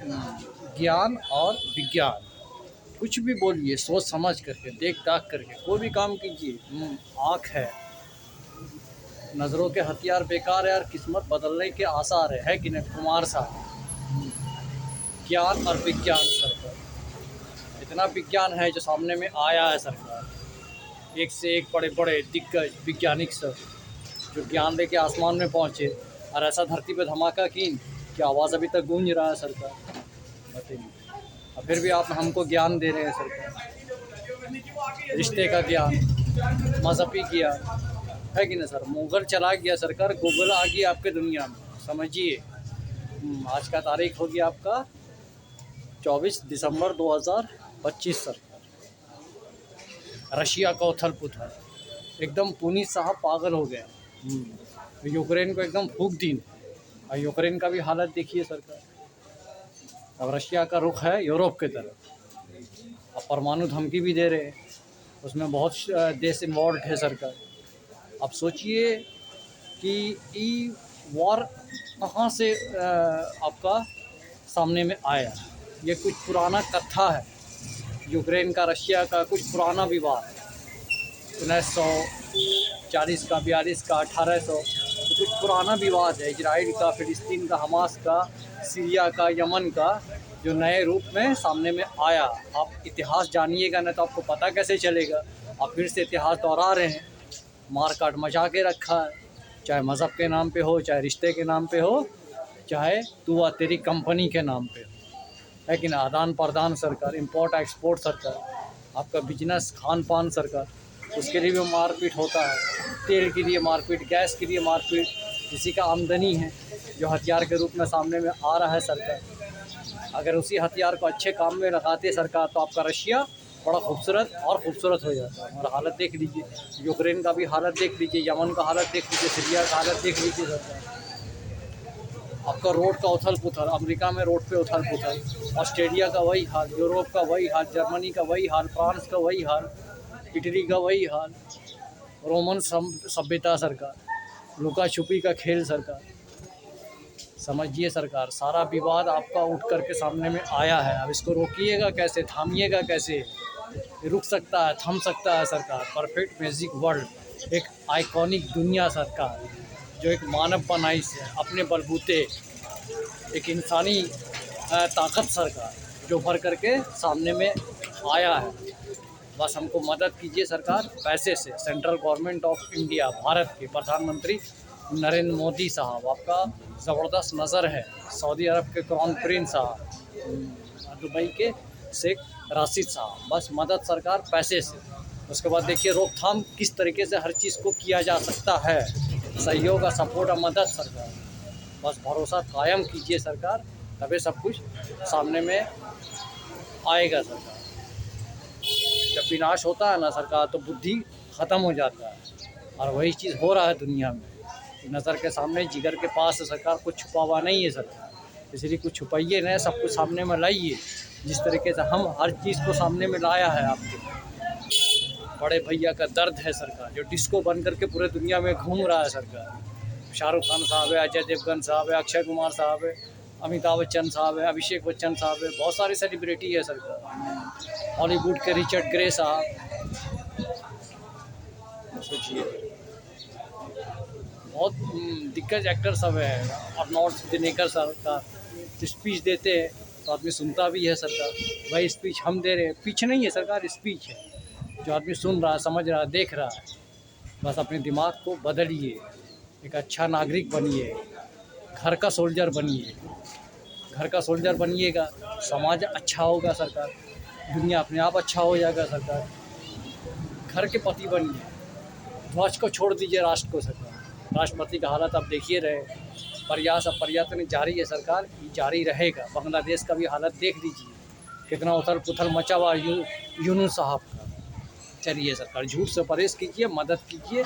ज्ञान और विज्ञान, कुछ भी बोलिए सोच समझ करके, देख दाख करके कोई भी काम कीजिए। आँख है, नज़रों के हथियार बेकार है और किस्मत बदलने के आसार है कि नहीं कुमार साहब। ज्ञान और विज्ञान सरकार, इतना विज्ञान है जो सामने में आया है सरकार, एक से एक बड़े बड़े दिग्गज वैज्ञानिक सब जो ज्ञान लेके आसमान में पहुँचे, और ऐसा धरती पे धमाका की कि आवाज़ अभी तक गूंज रहा है सरकार। बताइए, और फिर भी आप हमको ज्ञान दे रहे हैं सरकार, रिश्ते का ज्ञान, मजहबी ज्ञान, है कि ना सर। मुगल चला गया सरकार, गूगल आ गया आपके दुनिया में, समझिए। आज का तारीख होगी आपका 24 दिसंबर 2025 सरकार। रशिया का उथल पुथल एकदम, पुनीत साहब पागल हो गए। यूक्रेन को एकदम फूंक दी, और यूक्रेन का भी हालत देखिए सरकार। अब रशिया का रुख है यूरोप की तरफ, अब परमाणु धमकी भी दे रहे हैं, उसमें बहुत देश इन्वॉल्व है सरकार। अब सोचिए कि ये वॉर कहाँ से आपका सामने में आया। ये कुछ पुराना कथा है, यूक्रेन का रशिया का कुछ पुराना विवाद है, 1940 का, 42 का, 1800, तो कुछ पुराना विवाद है। इजराइल का, फिलिस्तीन का, हमास का, सीरिया का, यमन का, जो नए रूप में सामने में आया। आप इतिहास जानिएगा ना तो आपको पता कैसे चलेगा। आप फिर से इतिहास दोहरा रहे हैं, मार काट मचा के रखा है, चाहे मज़हब के नाम पे हो, चाहे रिश्ते के नाम पे हो, चाहे तू व तेरी कंपनी के नाम पे हो, है कि ना। आदान प्रदान सरकार, इंपोर्ट एक्सपोर्ट सरकार, आपका बिजनेस खान पान सरकार, उसके लिए भी मारपीट होता है। तेल के लिए मारपीट, गैस के लिए मारपीट, किसी का आमदनी है जो हथियार के रूप में सामने में आ रहा है सरकार। अगर उसी हथियार को अच्छे काम में लगाते सरकार तो आपका रशिया बड़ा खूबसूरत और ख़ूबसूरत हो जाता है। और हालत देख लीजिए, यूक्रेन का भी हालत देख लीजिए, यमन का हालत देख लीजिए, सीरिया का हालत देख लीजिए सरकार। आपका रोड का उथल पुथल, अमेरिका में रोड पे उथल पुथल, ऑस्ट्रेलिया का वही हाल, यूरोप का वही हाल, जर्मनी का वही हाल, फ्रांस का वही हाल, इटली का वही हाल, रोमन सभ्यता सरकार, लुका छुपी का खेल सरकार। समझिए सरकार, सारा विवाद आपका उठ करके सामने में आया है। अब इसको रोकिएगा कैसे, थामिएगा कैसे। रुक सकता है, थम सकता है सरकार। परफेक्ट मैजिक वर्ल्ड, एक आइकॉनिक दुनिया सरकार, जो एक मानव बनाई से अपने बलबूते, एक इंसानी ताकत सरकार जो भर करके सामने में आया है। बस हमको मदद कीजिए सरकार, पैसे से। Central government of India, Bharat के प्रधानमंत्री नरेंद्र मोदी साहब, आपका ज़बरदस्त नज़र है। सऊदी अरब के क्राउन प्रिंस साहब, दुबई के शेख राशिद साहब, बस मदद सरकार पैसे से। उसके बाद देखिए रोकथाम किस तरीके से हर चीज़ को किया जा सकता है, सहयोग और सपोर्ट और मदद सरकार। बस भरोसा कायम कीजिए सरकार, तभी सब कुछ सामने में आएगा सरकार। जब विनाश होता है ना सरकार तो बुद्धि ख़त्म हो जाता है, और वही चीज़ हो रहा है दुनिया में। नज़र के सामने, जिगर के पास है सरकार, कुछ छुपा हुआ नहीं है सरकार। इसलिए कुछ छुपाइए नहीं, सब कुछ सामने में लाइए। जिस तरीके से हम हर चीज़ को सामने में लाया है आपके बड़े भैया का दर्द है सरकार, जो डिस्को बन करके पूरे दुनिया में घूम रहा है सरकार। शाहरुख खान साहब है, अजय देवगन साहब है, अक्षय कुमार साहब है, अमिताभ बच्चन साहब है, अभिषेक बच्चन साहब है, बहुत सारे सेलिब्रिटी है सरकार। हॉलीवुड के रिचर्ड ग्रे साहब, सोचिए बहुत दिग्गज एक्टर सब है। अर्नोल्ड श्वार्ज़नेगर सर का स्पीच देते हैं तो आदमी सुनता भी है सरकार। वही स्पीच हम दे रहे हैं, पीछ नहीं है सरकार, स्पीच है जो आदमी सुन रहा है, समझ रहा है, देख रहा है। बस अपने दिमाग को बदलिए, एक अच्छा नागरिक बनिए, घर का सोल्जर बनिए। घर का सोल्जर बनिएगा, समाज अच्छा होगा सरकार, दुनिया अपने आप अच्छा हो जाएगा सरकार। घर के पति बनिए, ध्वज को छोड़ दीजिए राष्ट्र को सरकार। राष्ट्रपति का हालत आप देखिए रहे, प्रयास और प्रयत्न जारी है सरकार, ये जारी रहेगा। बांग्लादेश का भी हालत देख लीजिए, कितना उथल पुथल मचा हुआ यूनुस साहब का। चलिए सरकार, झूठ से परहेज़ कीजिए, मदद कीजिए,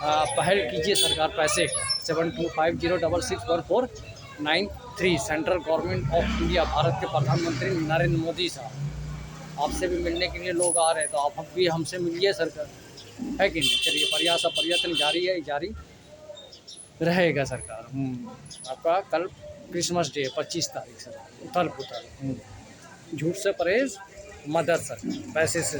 पहल कीजिए सरकार पैसे का। 7250661493। Central government of India, Bharat के प्रधानमंत्री नरेंद्र मोदी साहब, आपसे भी मिलने के लिए लोग आ रहे हैं, तो आप भी हमसे मिलिए सरकार, है कि नहीं। चलिए, प्रयास और प्रयत्न जारी है, जारी रहेगा सरकार। आपका कल क्रिसमस डे 25 तारीख से उथल पुथल। झूठ से परहेज, मदद से, पैसे से।